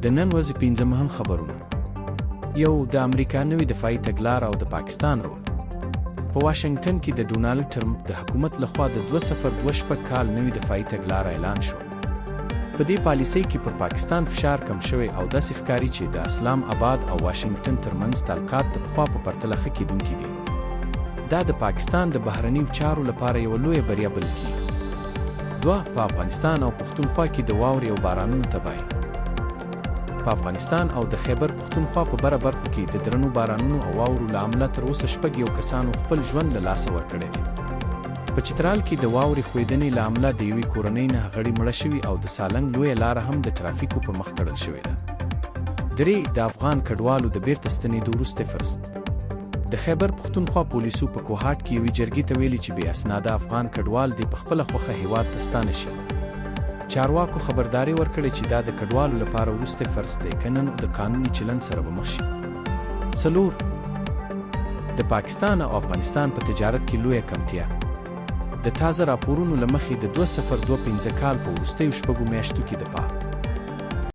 د نن ورځې 15 خبرونه. یو د امریکا نوې دفاعي تګلاره او د پاکستان رول. په واشنګټن کې د ډونالډ ټرمپ د حکومت لخوا د 2026 کال نوې دفاعي تګلاره اعلان شو. په دې پالیسۍ کې پر پاکستان فشار کم شوی او داسې ښکاري چې د اسلام آباد او واشنګټن ترمنځ تعلقات د پخوا په پرتله ښه کېدونکي دي. دا د پاکستان د بهرنیو چارو لپاره یوه لویه بریا بلل کېږي. 2. په افغانستان او پښتونخوا کې د واورې او بارانونو تباهي. په افغانستان او د خیبر پښتونخوا په بره برخو کې د درنو بارانونو او واورو له امله تر اوسه 6 کسانو خپل ژوند له لاسه ورکړی دی. په چترال کې د واورې ښویدنې له امله د یوې کورنۍ 9 غړي مړه شوي او د سالنګ لویه لاره هم د ترافیکو په مخ تړل شوې ده. 3. د افغان کډوالو د بیرته ستنېدو وروستی فرصت. د خیبر پښتونخوا پولیسو په کوهاټ کې یوې جرګې ته ویلي چې بې اسناده افغان کډوال دې په خپله خوښه هېواد ته ستانه شي. چارواکو خبرداری ورکړې چې دا د کډوالو لپاره وروستی فرص دی که نن د قانوني چلند سره به مخ شي. 4. د پاکستان او افغانستان په تجارت کې لویه کمتیا. د تازه راپورونو له مخې د 2025 کال په وروستیو 6 میاشتو کې د